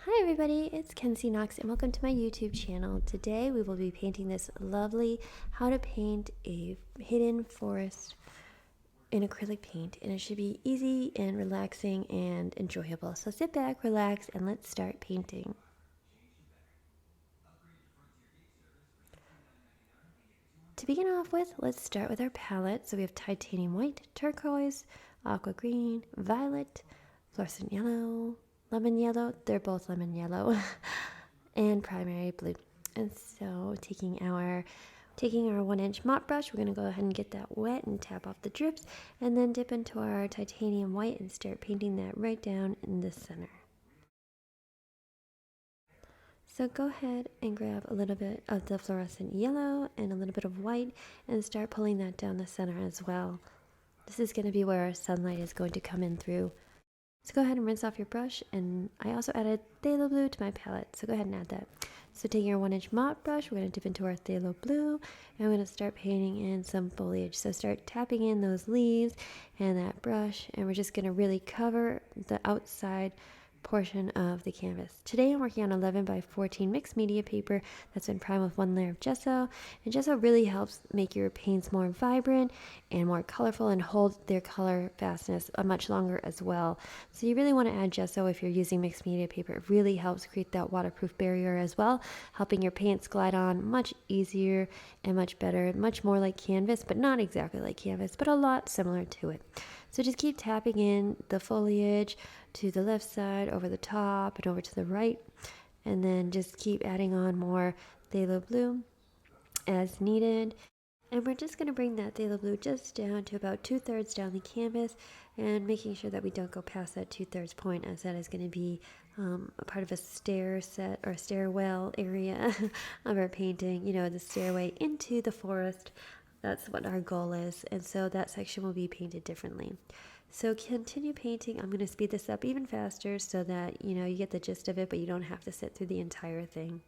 Hi everybody, it's Kenzy Knoxx and welcome to my YouTube channel. Today we will be painting this lovely how to paint a hidden forest in acrylic paint, and it should be easy and relaxing and enjoyable. So sit back, relax, and let's start painting. To begin off with, let's start with our palette. So we have titanium white, turquoise, aqua green, violet, fluorescent yellow, lemon yellow. They're both lemon yellow. And primary blue. And so taking our 1-inch mop brush, we're going to go ahead and get that wet and tap off the drips, and then dip into our titanium white and start painting that right down in the center. So go ahead and grab a little bit of the fluorescent yellow and a little bit of white and start pulling that down the center as well. This is going to be where our sunlight is going to come in through. So go ahead and rinse off your brush, and I also added phthalo blue to my palette, so go ahead and add that. So taking our 1-inch mop brush, we're going to dip into our phthalo blue, and we're going to start painting in some foliage. So start tapping in those leaves and that brush, and we're just going to really cover the outside portion of the canvas. Today I'm working on 11 by 14 mixed media paper that's been primed with 1 layer of gesso, and gesso really helps make your paints more vibrant and more colorful and hold their color fastness much longer as well. So you really want to add gesso if you're using mixed media paper. It really helps create that waterproof barrier as well, helping your paints glide on much easier and much better, much more like canvas, but not exactly like canvas, but a lot similar to it. So just keep tapping in the foliage to the left side, over the top, and over to the right. And then just keep adding on more phthalo blue as needed. And we're just going to bring that phthalo blue just down to about 2/3 down the canvas, and making sure that we don't go past that 2/3 point, as that is going to be a part of a stair set or stairwell area of our painting, you know, the stairway into the forest. That's what our goal is, and so that section will be painted differently. So continue painting. I'm going to speed this up even faster so that, you know, you get the gist of it, but you don't have to sit through the entire thing.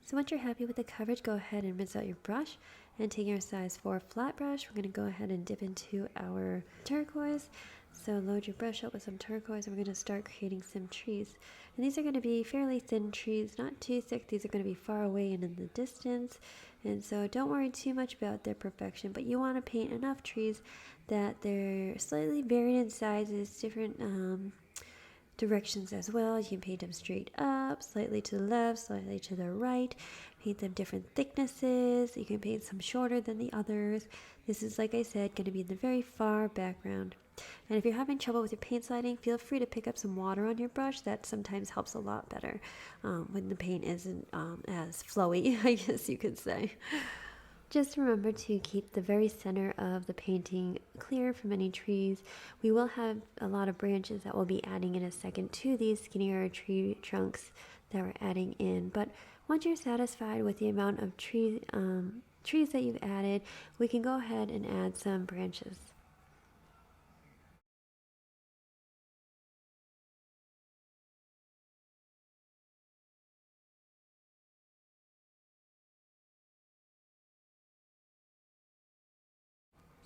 So once you're happy with the coverage, go ahead and rinse out your brush, and taking our size 4 flat brush, we're going to go ahead and dip into our turquoise. So load your brush up with some turquoise, and we're going to start creating some trees. And these are going to be fairly thin trees, not too thick. These are going to be far away and in the distance. And so don't worry too much about their perfection, but you want to paint enough trees that they're slightly varied in sizes, different directions as well. You can paint them straight up, slightly to the left, slightly to the right. Paint them different thicknesses. You can paint some shorter than the others. This is, like I said, going to be in the very far background. And if you're having trouble with your paint sliding, feel free to pick up some water on your brush. That sometimes helps a lot better when the paint isn't as flowy, I guess you could say. Just remember to keep the very center of the painting clear from any trees. We will have a lot of branches that we'll be adding in a second to these skinnier tree trunks that we're adding in. But once you're satisfied with the amount of trees that you've added, we can go ahead and add some branches.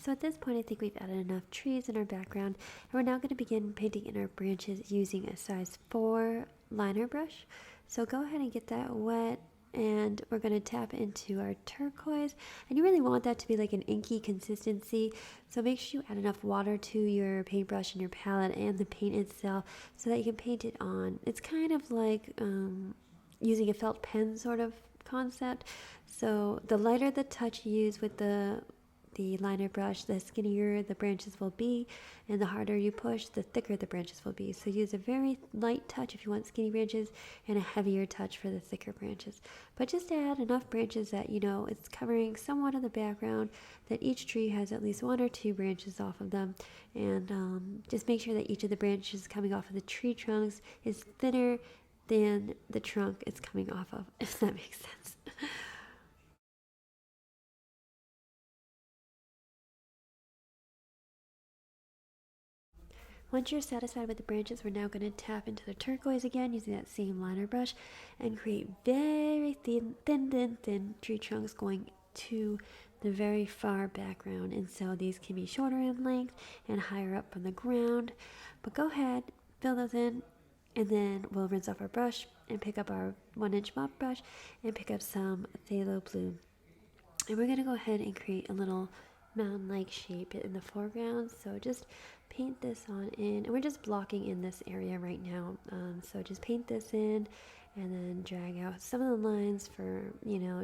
So at this point, I think we've added enough trees in our background, and we're now going to begin painting in our branches using a size 4 liner brush. So go ahead and get that wet, and we're going to tap into our turquoise, and you really want that to be like an inky consistency, so make sure you add enough water to your paintbrush and your palette and the paint itself so that you can paint it on. It's kind of like using a felt pen sort of concept. So the lighter the touch you use with the liner brush, the skinnier the branches will be, and the harder you push, the thicker the branches will be. So use a very light touch if you want skinny branches, and a heavier touch for the thicker branches. But just add enough branches that, you know, it's covering somewhat of the background, that each tree has at least 1 or 2 branches off of them, and just make sure that each of the branches coming off of the tree trunks is thinner than the trunk it's coming off of, if that makes sense. Once you're satisfied with the branches, we're now going to tap into the turquoise again using that same liner brush and create very thin tree trunks going to the very far background. And so these can be shorter in length and higher up from the ground. But go ahead, fill those in And then we'll rinse off our brush and pick up our 1-inch mop brush and pick up some phthalo blue. And we're going to go ahead and create a little mountain-like shape in the foreground. So just paint this on in, and we're just blocking in this area right now. So just paint this in and then drag out some of the lines for,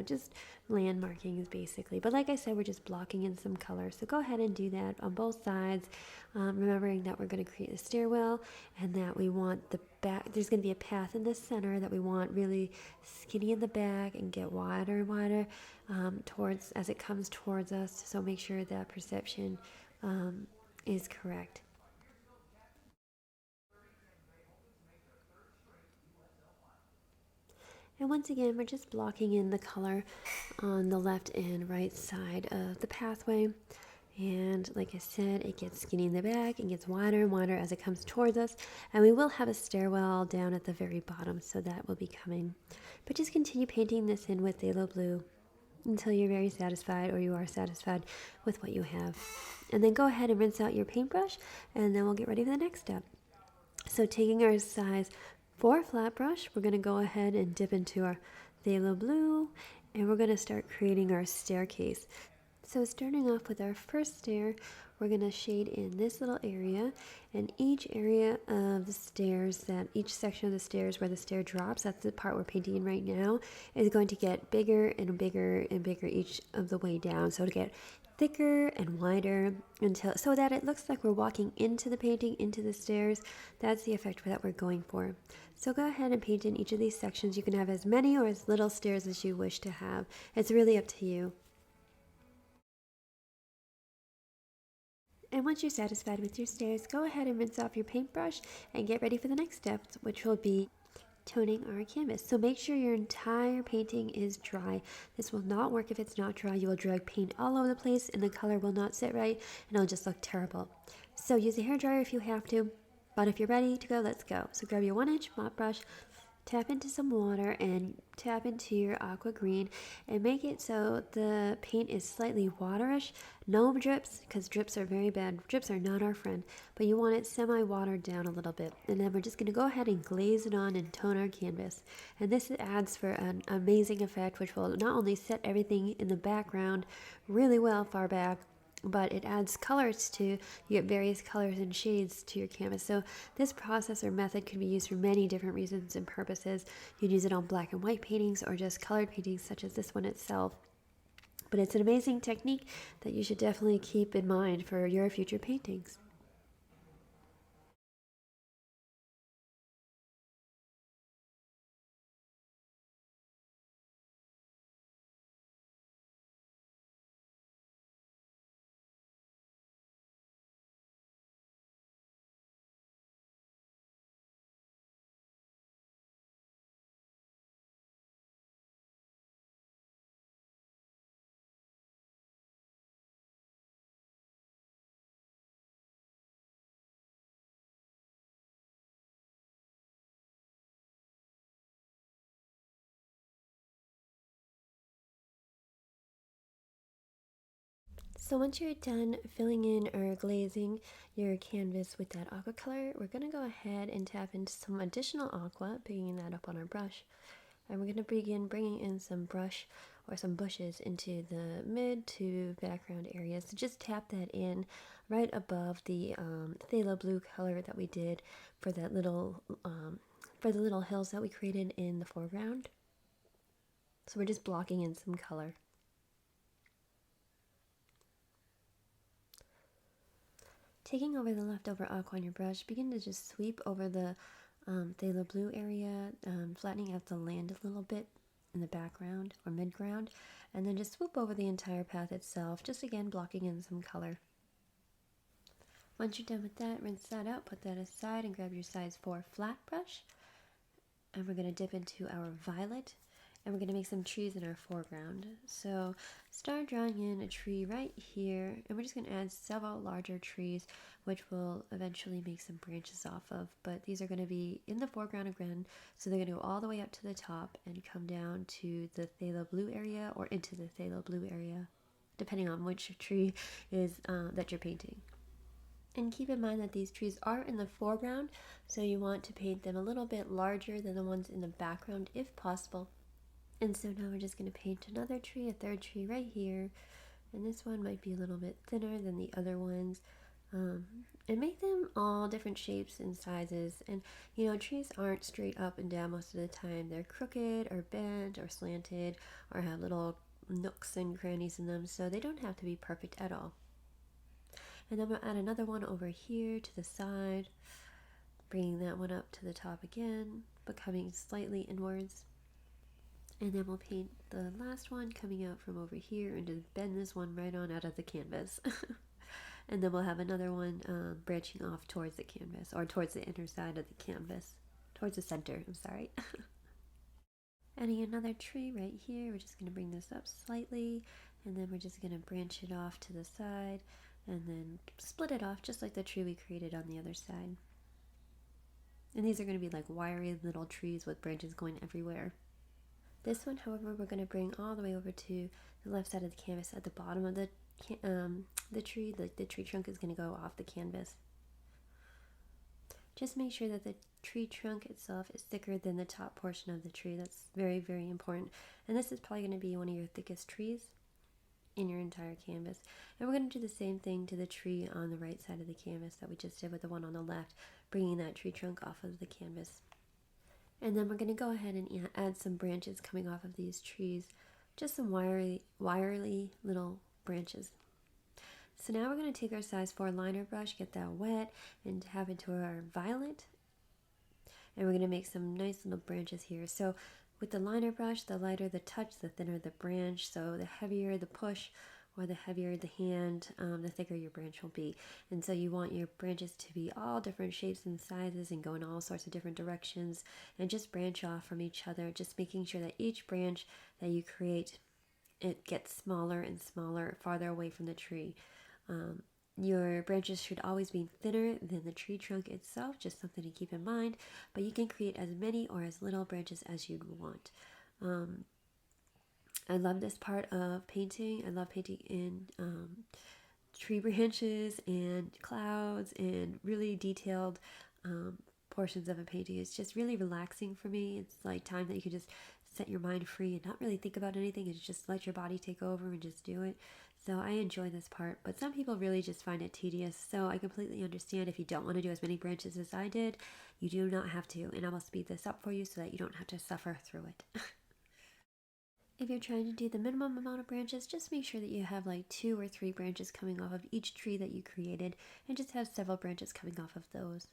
just land markings basically. But like I said, we're just blocking in some color. So go ahead and do that on both sides, remembering that we're going to create a stairwell and that we want the back, there's going to be a path in the center that we want really skinny in the back and get wider and wider towards as it comes towards us. So make sure that perception is correct. And once again, we're just blocking in the color on the left and right side of the pathway. And like I said, it gets skinny in the back and gets wider and wider as it comes towards us. And we will have a stairwell down at the very bottom, so that will be coming. But just continue painting this in with phthalo blue until you're very satisfied, or you are satisfied with what you have. And then go ahead and rinse out your paintbrush, and then we'll get ready for the next step. So taking our size 4 flat brush, we're going to go ahead and dip into our phthalo blue, and we're going to start creating our staircase. So starting off with our first stair, we're going to shade in this little area, and each area of the stairs, that each section of the stairs where the stair drops, that's the part we're painting in right now, is going to get bigger and bigger and bigger each of the way down. So to get thicker and wider until so that it looks like we're walking into the painting, into the stairs. That's the effect that we're going for. So go ahead and paint in each of these sections. You can have as many or as little stairs as you wish to have. It's really up to you. And once you're satisfied with your stairs, go ahead and rinse off your paintbrush and get ready for the next step, which will be toning our canvas. So make sure your entire painting is dry. This will not work if it's not dry. You will drag paint all over the place and the color will not sit right and it'll just look terrible. So use a hairdryer if you have to, but if you're ready to go, let's go. So grab your 1-inch mop brush, tap into some water and tap into your aqua green and make it so the paint is slightly waterish. No drips, because drips are very bad. Drips are not our friend, but you want it semi-watered down a little bit. And then we're just going to go ahead and glaze it on and tone our canvas. And this adds for an amazing effect, which will not only set everything in the background really well far back, but it adds colors to, you get various colors and shades to your canvas. So this process or method can be used for many different reasons and purposes. You can use it on black and white paintings or just colored paintings such as this one itself. But it's an amazing technique that you should definitely keep in mind for your future paintings. So once you're done filling in or glazing your canvas with that aqua color, we're going to go ahead and tap into some additional aqua, picking that up on our brush. And we're going to begin bringing in some brush or some bushes into the mid to background areas. So just tap that in right above the phthalo blue color that we did for that little for the little hills that we created in the foreground. So we're just blocking in some color. Taking over the leftover aqua on your brush, begin to just sweep over the phthalo blue area, flattening out the land a little bit in the background or midground, and then just swoop over the entire path itself, just again blocking in some color. Once you're done with that, rinse that out, put that aside, and grab your size 4 flat brush, and we're going to dip into our violet, and we're going to make some trees in our foreground. So start drawing in a tree right here, and we're just going to add several larger trees, which will eventually make some branches off of, but these are going to be in the foreground again, so they're going to go all the way up to the top and come down to the phthalo blue area or into the phthalo blue area, depending on which tree is that you're painting. And keep in mind that these trees are in the foreground, so you want to paint them a little bit larger than the ones in the background if possible. And so now we're just going to paint another tree, a third tree right here. And this one might be a little bit thinner than the other ones. And make them all different shapes and sizes. And you know, trees aren't straight up and down most of the time. They're crooked or bent or slanted or have little nooks and crannies in them, so they don't have to be perfect at all. And then we'll add another one over here to the side, bringing that one up to the top again, but coming slightly inwards. And then we'll paint the last one coming out from over here and just bend this one right on out of the canvas. And then we'll have another one branching off towards the canvas, or towards the inner side of the canvas, towards the center, I'm sorry. Adding another tree right here, we're just going to bring this up slightly, and then we're just going to branch it off to the side, and then split it off just like the tree we created on the other side. And these are going to be like wiry little trees with branches going everywhere. This one, however, we're going to bring all the way over to the left side of the canvas at the bottom of the tree. The tree trunk is going to go off the canvas. Just make sure that the tree trunk itself is thicker than the top portion of the tree. That's very, very important. And this is probably going to be one of your thickest trees in your entire canvas. And we're going to do the same thing to the tree on the right side of the canvas that we just did with the one on the left, bringing that tree trunk off of the canvas. And then we're going to go ahead and add some branches coming off of these trees, just some wiry little branches. So now we're going to take our size 4 liner brush, get that wet, and tap into our violet. And we're going to make some nice little branches here. So with the liner brush, the lighter the touch, the thinner the branch. So the heavier the push or the heavier the hand, the thicker your branch will be. And so you want your branches to be all different shapes and sizes and go in all sorts of different directions and just branch off from each other, just making sure that each branch that you create, it gets smaller and smaller, farther away from the tree. Your branches should always be thinner than the tree trunk itself, just something to keep in mind, but you can create as many or as little branches as you'd want. I love this part of painting. I love painting in tree branches and clouds and really detailed portions of a painting. It's just really relaxing for me. It's like time that you can just set your mind free and not really think about anything and just let your body take over and just do it. So I enjoy this part, but some people really just find it tedious. So I completely understand if you don't want to do as many branches as I did. You do not have to, and I will speed this up for you so that you don't have to suffer through it. If you're trying to do the minimum amount of branches, just make sure that you have like 2 or 3 branches coming off of each tree that you created, and just have several branches coming off of those.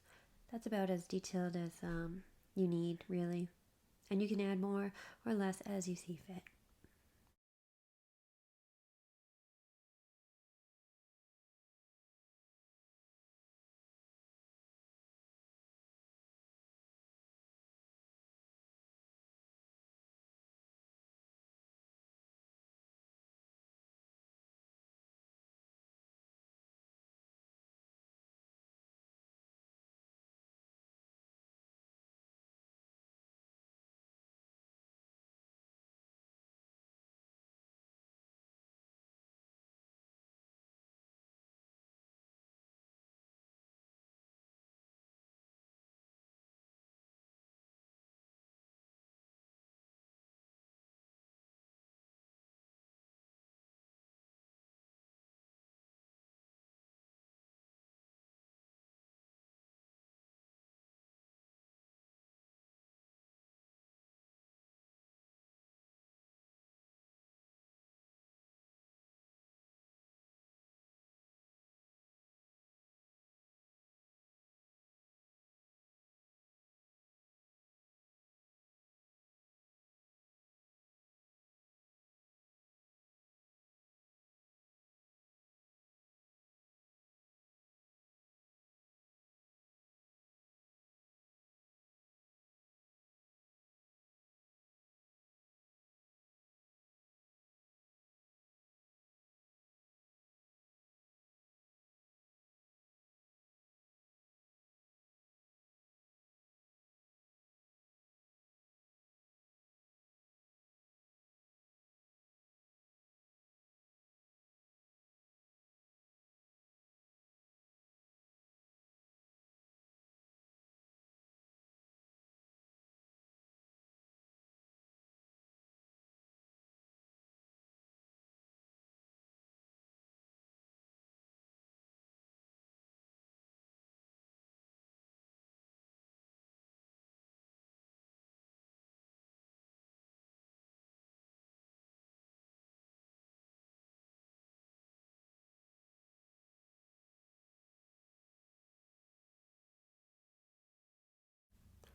That's about as detailed as you need, really. And you can add more or less as you see fit.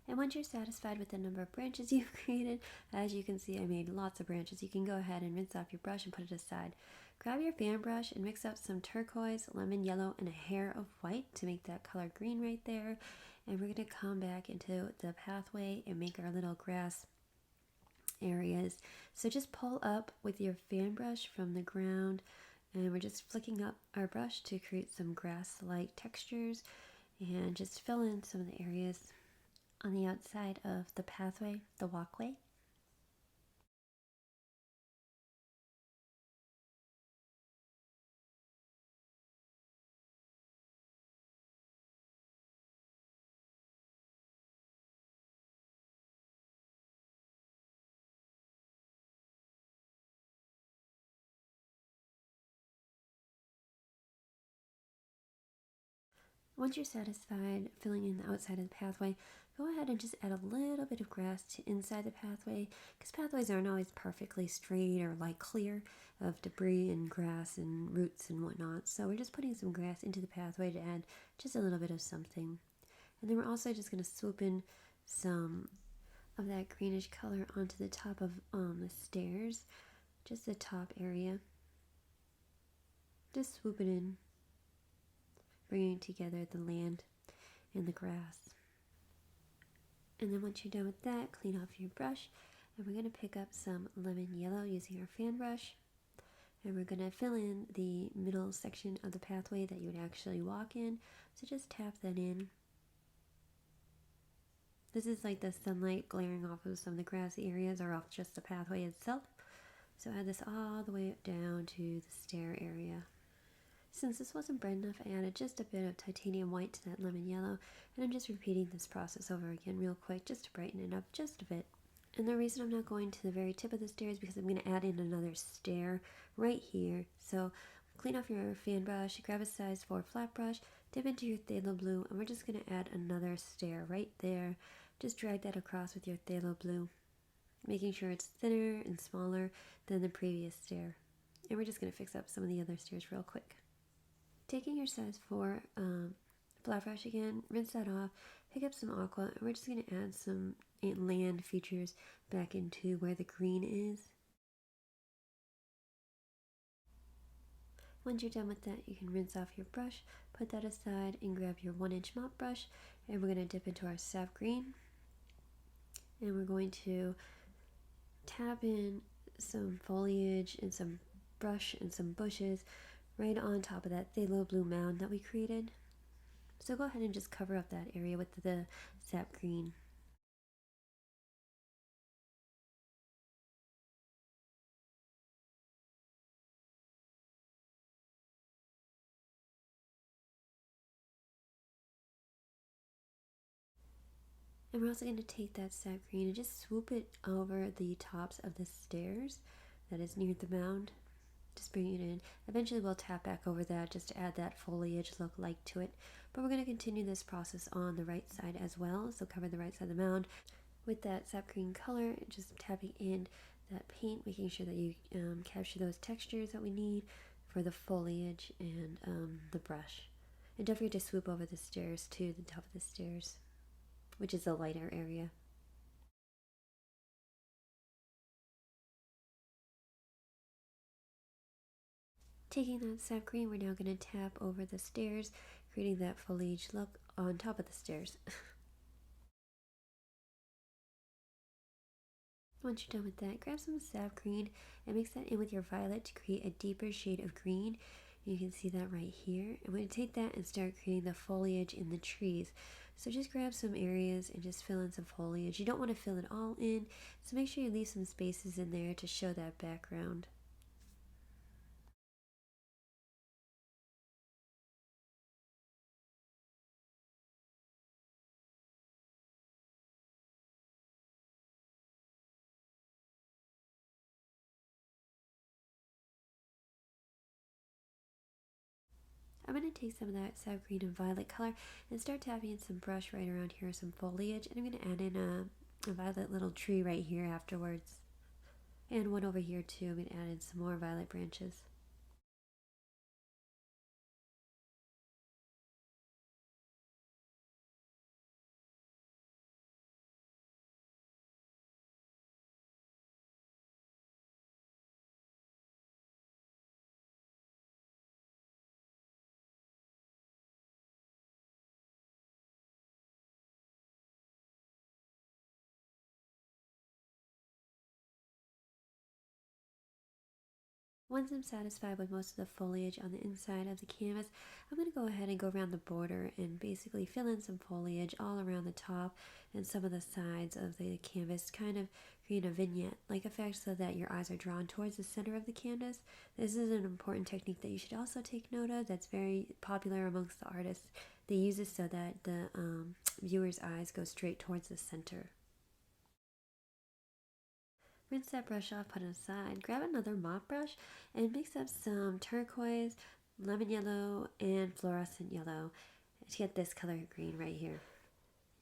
And once you're satisfied with the number of branches you've created, as you can see I made lots of branches, you can go ahead and rinse off your brush and put it aside. Grab your fan brush and mix up some turquoise, lemon yellow, and a hair of white to make that color green right there. And we're going to come back into the pathway and make our little grass areas. So just pull up with your fan brush from the ground, and we're just flicking up our brush to create some grass-like textures and just fill in some of the areas on the outside of the pathway, the walkway. Once you're satisfied filling in the outside of the pathway, go ahead and just add a little bit of grass to inside the pathway, because pathways aren't always perfectly straight or like clear of debris and grass and roots and whatnot. So we're just putting some grass into the pathway to add just a little bit of something. And then we're also just going to swoop in some of that greenish color onto the top of the stairs, just the top area. Just swoop it in, bringing together the land and the grass. And then once you're done with that, clean off your brush, and we're going to pick up some lemon yellow using our fan brush, and we're going to fill in the middle section of the pathway that you would actually walk in. So just tap that in. This is like the sunlight glaring off of some of the grassy areas or off just the pathway itself. So add this all the way down to the stair area. Since this wasn't bright enough, I added just a bit of titanium white to that lemon yellow, and I'm just repeating this process over again real quick just to brighten it up just a bit. And the reason I'm not going to the very tip of the stair is because I'm going to add in another stair right here. So clean off your fan brush, grab a size 4 flat brush, dip into your phthalo blue, and we're just going to add another stair right there. Just drag that across with your phthalo blue, making sure it's thinner and smaller than the previous stair. And we're just going to fix up some of the other stairs real quick. Taking your size 4 flat brush again, rinse that off, pick up some aqua, and we're just going to add some land features back into where the green is. Once you're done with that, you can rinse off your brush, put that aside, and grab your 1-inch mop brush, and we're going to dip into our sap green, and we're going to tap in some foliage and some brush and some bushes right on top of that phthalo blue mound that we created. So go ahead and just cover up that area with the sap green. And we're also going to take that sap green and just swoop it over the tops of the stairs that is near the mound. Just bring it in. Eventually we'll tap back over that just to add that foliage look like to it. But we're going to continue this process on the right side as well. So cover the right side of the mound with that sap green color, just tapping in that paint, making sure that you capture those textures that we need for the foliage and the brush. And don't forget to swoop over the stairs to the top of the stairs, which is the lighter area. Taking that sap green, we're now going to tap over the stairs, creating that foliage look on top of the stairs. Once you're done with that, grab some sap green and mix that in with your violet to create a deeper shade of green. You can see that right here. I'm going to take that and start creating the foliage in the trees. So just grab some areas and just fill in some foliage. You don't want to fill it all in, so make sure you leave some spaces in there to show that background. I'm going to take some of that sap green and violet color and start tapping in some brush right around here, some foliage, and I'm going to add in a violet little tree right here afterwards. And one over here too. I'm going to add in some more violet branches. Once I'm satisfied with most of the foliage on the inside of the canvas, I'm going to go ahead and go around the border and basically fill in some foliage all around the top and some of the sides of the canvas, kind of create a vignette-like effect so that your eyes are drawn towards the center of the canvas. This is an important technique that you should also take note of that's very popular amongst the artists. They use this so that the viewer's eyes go straight towards the center. Rinse that brush off, put it aside. Grab another mop brush and mix up some turquoise, lemon yellow, and fluorescent yellow to get this color green right here.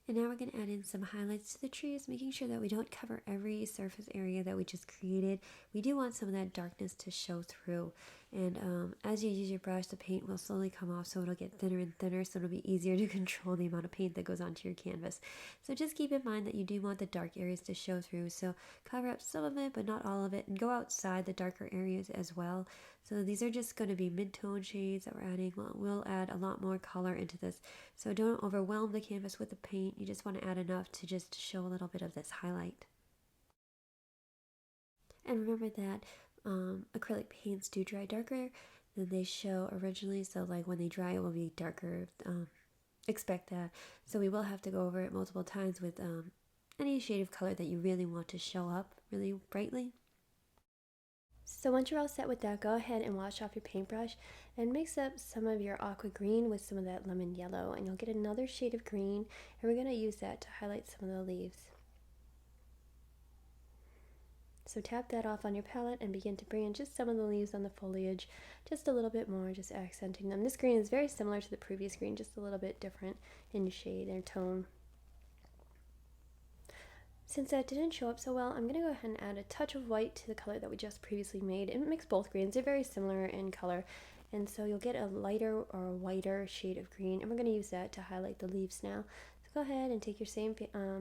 And now we're going to add in some highlights to the trees, making sure that we don't cover every surface area that we just created. We do want some of that darkness to show through. And as you use your brush, the paint will slowly come off, so it'll get thinner and thinner, so it'll be easier to control the amount of paint that goes onto your canvas. So just keep in mind that you do want the dark areas to show through, so cover up some of it, but not all of it, and go outside the darker areas as well. So these are just going to be mid-tone shades that we're adding. We'll add a lot more color into this. So don't overwhelm the canvas with the paint. You just want to add enough to just show a little bit of this highlight. And remember that acrylic paints do dry darker than they show originally. So like when they dry, it will be darker. Expect that. So we will have to go over it multiple times with any shade of color that you really want to show up really brightly. So once you're all set with that, go ahead and wash off your paintbrush and mix up some of your aqua green with some of that lemon yellow, and you'll get another shade of green, and we're going to use that to highlight some of the leaves. So tap that off on your palette and begin to bring in just some of the leaves on the foliage, just a little bit more, just accenting them. This green is very similar to the previous green, just a little bit different in shade and tone. Since that didn't show up so well, I'm going to go ahead and add a touch of white to the color that we just previously made and mix both greens. They're very similar in color, and so you'll get a lighter or a whiter shade of green, and we're going to use that to highlight the leaves now. So go ahead and take your same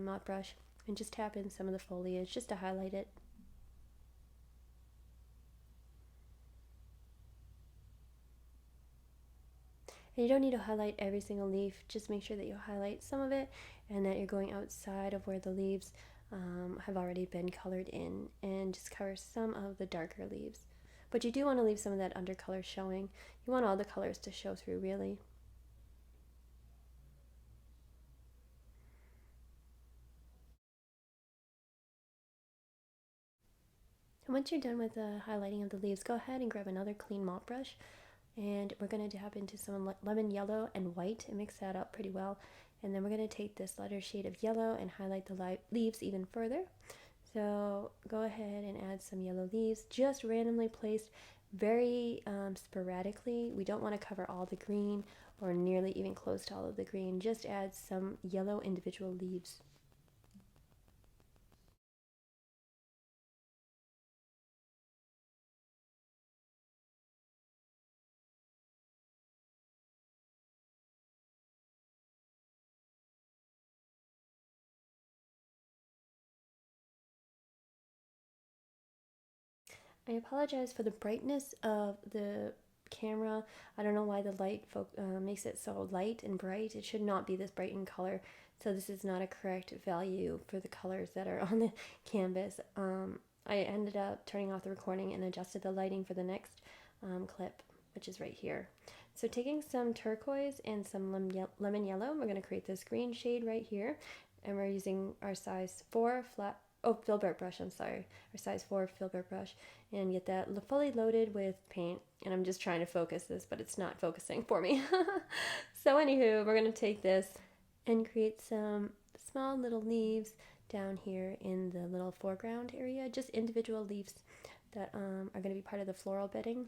mop brush and just tap in some of the foliage just to highlight it. And you don't need to highlight every single leaf, just make sure that you highlight some of it and that you're going outside of where the leaves have already been colored in, and just cover some of the darker leaves. But you do want to leave some of that undercolor showing. You want all the colors to show through, really. And once you're done with the highlighting of the leaves, go ahead and grab another clean mop brush, and we're going to tap into some lemon yellow and white and mix that up pretty well. And then we're going to take this lighter shade of yellow and highlight the leaves even further. So go ahead and add some yellow leaves, just randomly placed, very sporadically. We don't want to cover all the green or nearly even close to all of the green. Just add some yellow individual leaves. I apologize for the brightness of the camera. I don't know why the light makes it so light and bright. It should not be this bright in color. So this is not a correct value for the colors that are on the canvas. I ended up turning off the recording and adjusted the lighting for the next clip, which is right here. So taking some turquoise and some lemon yellow, we're going to create this green shade right here. And we're using our size 4 filbert brush, I'm sorry, our size 4 filbert brush, and get that fully loaded with paint. And I'm just trying to focus this, but it's not focusing for me. So anywho, we're going to take this and create some small little leaves down here in the little foreground area, just individual leaves that are going to be part of the floral bedding.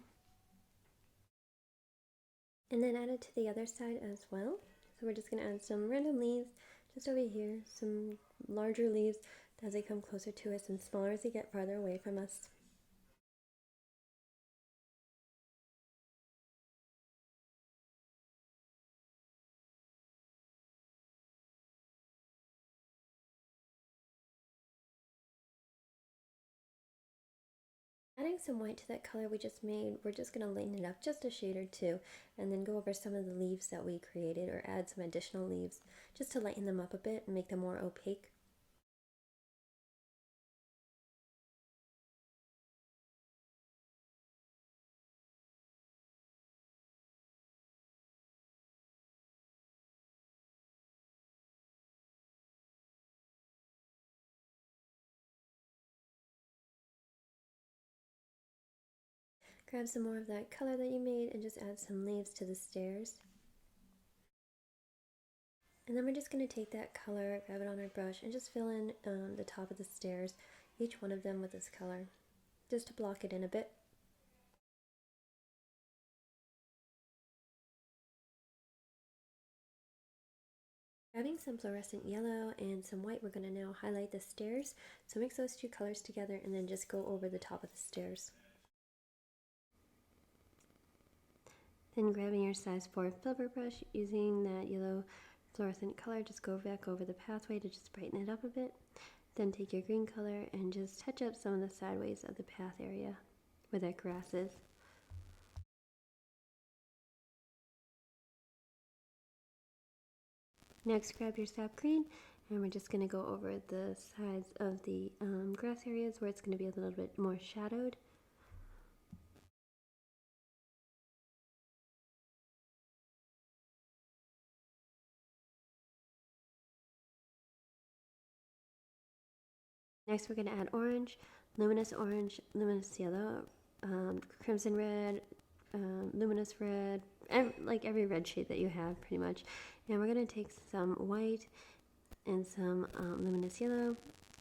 And then add it to the other side as well. So we're just going to add some random leaves just over here, some larger leaves as they come closer to us and smaller as they get farther away from us. Adding some white to that color we just made, we're just going to lighten it up just a shade or two, and then go over some of the leaves that we created, or add some additional leaves just to lighten them up a bit and make them more opaque. Grab some more of that color that you made and just add some leaves to the stairs. And then we're just going to take that color, grab it on our brush, and just fill in the top of the stairs, each one of them with this color, just to block it in a bit. Grabbing some fluorescent yellow and some white, we're going to now highlight the stairs. So mix those two colors together and then just go over the top of the stairs. Then grabbing your size 4 filbert brush, using that yellow fluorescent color, just go back over the pathway to just brighten it up a bit. Then take your green color and just touch up some of the sideways of the path area where that grass is. Next, grab your sap green, and we're just going to go over the sides of the grass areas where it's going to be a little bit more shadowed. Next, we're going to add orange, luminous yellow, crimson red, luminous red, like every red shade that you have pretty much. And we're going to take some white and some luminous yellow,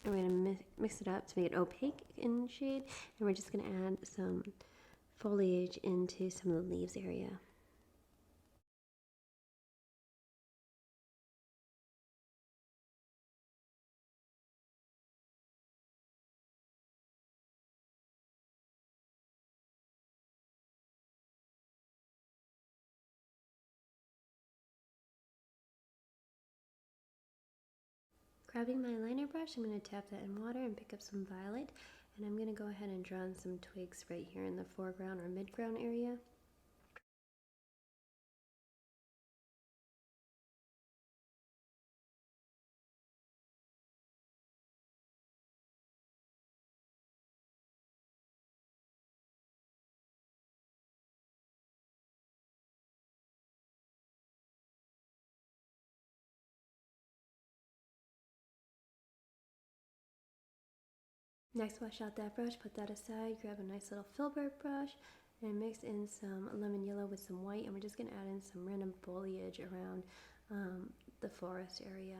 and we're going to mix it up to make it opaque in shade, and we're just going to add some foliage into some of the leaves area. Grabbing my liner brush, I'm going to tap that in water and pick up some violet, and I'm going to go ahead and draw on some twigs right here in the foreground or midground area. Next, wash out that brush, put that aside, grab a nice little filbert brush, and mix in some lemon yellow with some white, and we're just going to add in some random foliage around the forest area.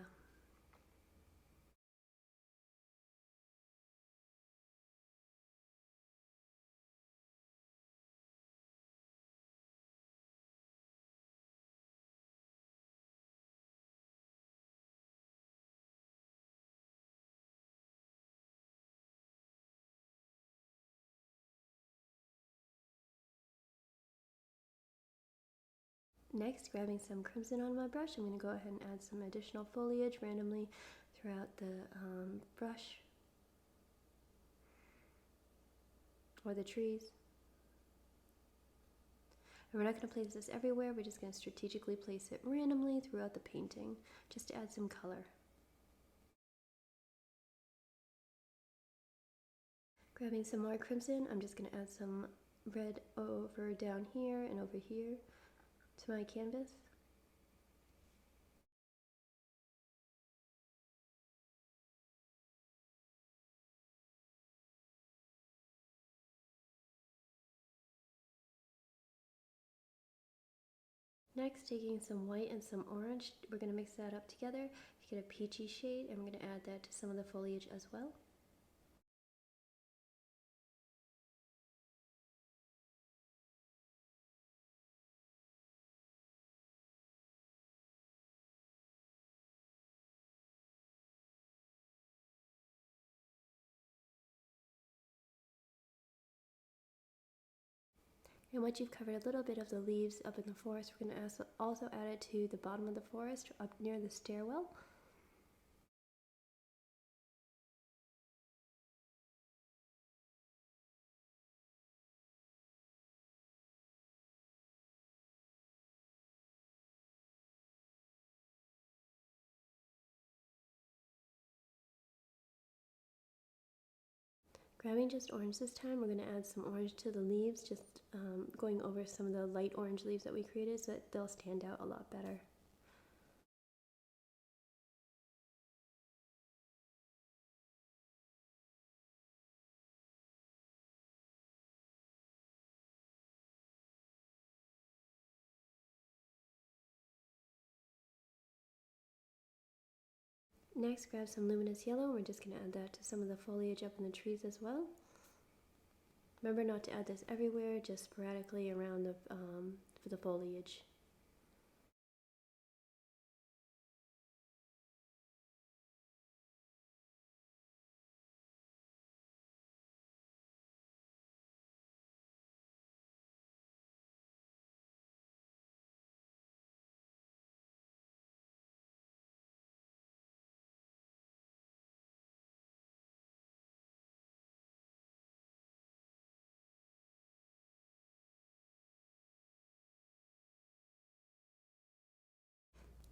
Next, grabbing some crimson on my brush, I'm going to go ahead and add some additional foliage randomly throughout the brush or the trees. And we're not going to place this everywhere, we're just going to strategically place it randomly throughout the painting just to add some color. Grabbing some more crimson, I'm just going to add some red over down here and over here to my canvas. Next, taking some white and some orange, we're going to mix that up together to get a peachy shade, and we're going to add that to some of the foliage as well. And once you've covered a little bit of the leaves up in the forest, we're going to also add it to the bottom of the forest up near the stairwell. Grabbing just orange this time, we're going to add some orange to the leaves, just going over some of the light orange leaves that we created so that they'll stand out a lot better. Next, grab some luminous yellow. We're just going to add that to some of the foliage up in the trees as well. Remember not to add this everywhere, just sporadically around for the foliage.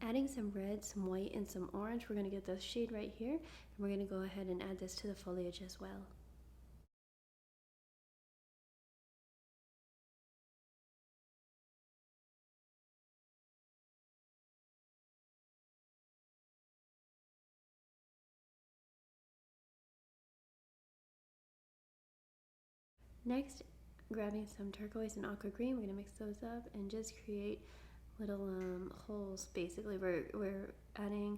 Adding some red, some white, and some orange, we're going to get this shade right here, and we're going to go ahead and add this to the foliage as well. Next, grabbing some turquoise and aqua green, we're going to mix those up and just create little holes. Basically, we're adding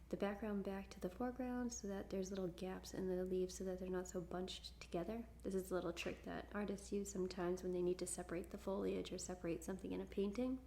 the background back to the foreground so that there's little gaps in the leaves so that they're not so bunched together. This is a little trick that artists use sometimes when they need to separate the foliage or separate something in a painting.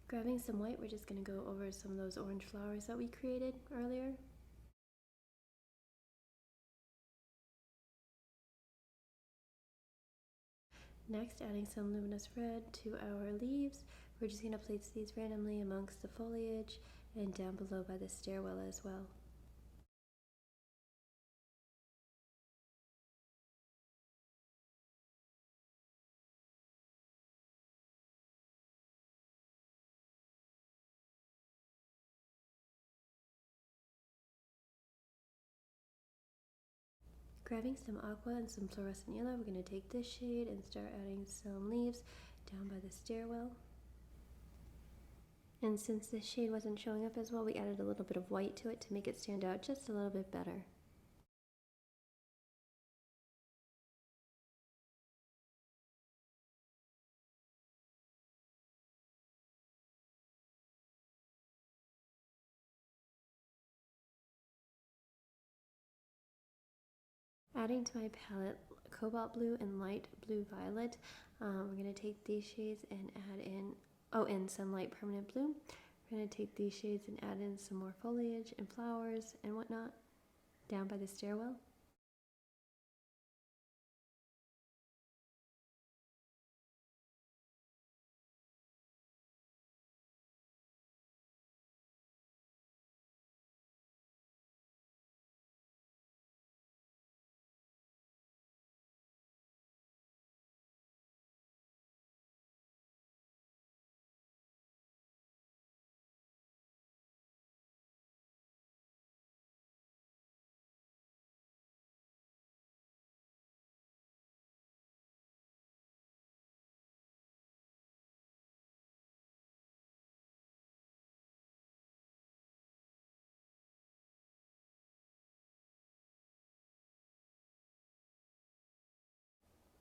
Grabbing some white, we're just going to go over some of those orange flowers that we created earlier. Next, adding some luminous red to our leaves. We're just going to place these randomly amongst the foliage and down below by the stairwell as well. Grabbing some aqua and some fluorescent yellow, we're going to take this shade and start adding some leaves down by the stairwell. And since this shade wasn't showing up as well, we added a little bit of white to it to make it stand out just a little bit better. Adding to my palette cobalt blue and light blue violet, we're going to take these shades and add in, and some light permanent blue. We're going to take these shades and add in some more foliage and flowers and whatnot down by the stairwell.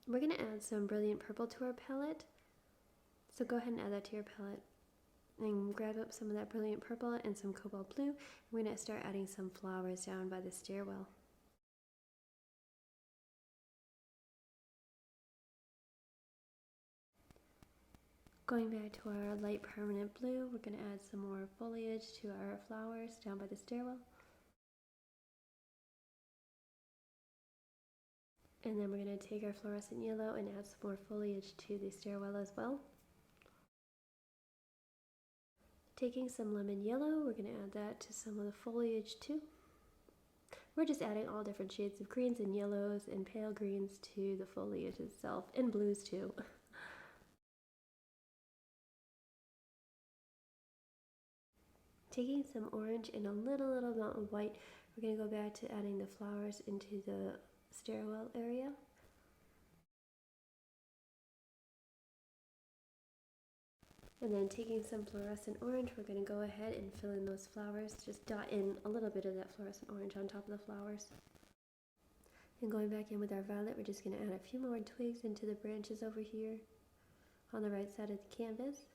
We're going to add some brilliant purple to our palette. So go ahead and add that to your palette and grab up some of that brilliant purple and some cobalt blue. We're going to start adding some flowers down by the stairwell. Going back to our light permanent blue, we're going to add some more foliage to our flowers down by the stairwell. And then we're going to take our fluorescent yellow and add some more foliage to the stairwell as well. Taking some lemon yellow, we're going to add that to some of the foliage too. We're just adding all different shades of greens and yellows and pale greens to the foliage itself, and blues too. Taking some orange and a little amount of white, we're going to go back to adding the flowers into the stairwell area. And then taking some fluorescent orange, we're going to go ahead and fill in those flowers. Just dot in a little bit of that fluorescent orange on top of the flowers. And going back in with our violet, we're just going to add a few more twigs into the branches over here on the right side of the canvas.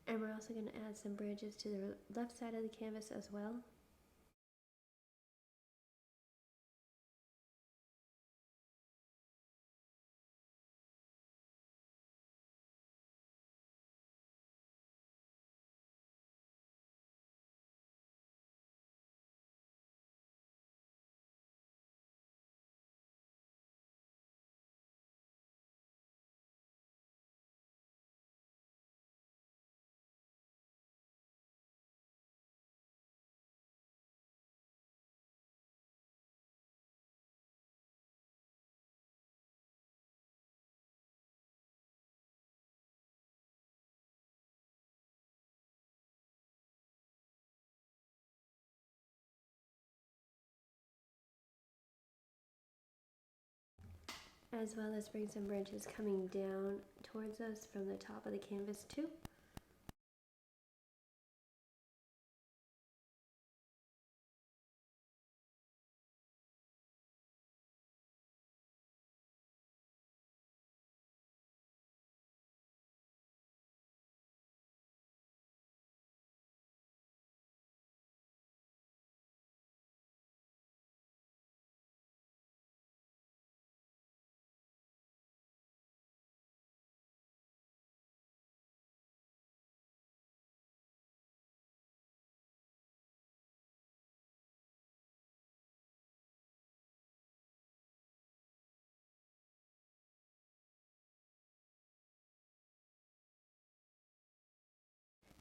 And we're also going to add some branches to the left side of the canvas as well. As well as bring some branches coming down towards us from the top of the canvas too.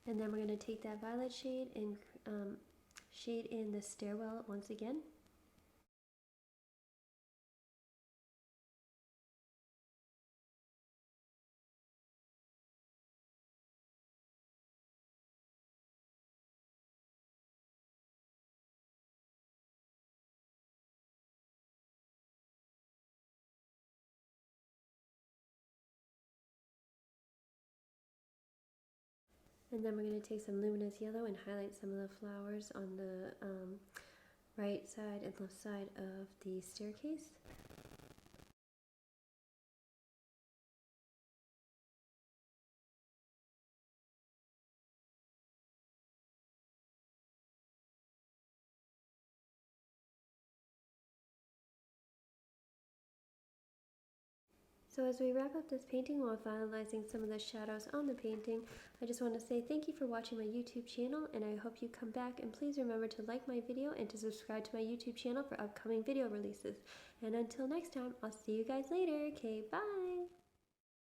And then we're going to take that violet shade and shade in the stairwell once again. And then we're going to take some luminous yellow and highlight some of the flowers on the right side and left side of the staircase. So as we wrap up this painting while finalizing some of the shadows on the painting, I just want to say thank you for watching my YouTube channel, and I hope you come back, and please remember to like my video and to subscribe to my YouTube channel for upcoming video releases. And until next time, I'll see you guys later. Okay, bye!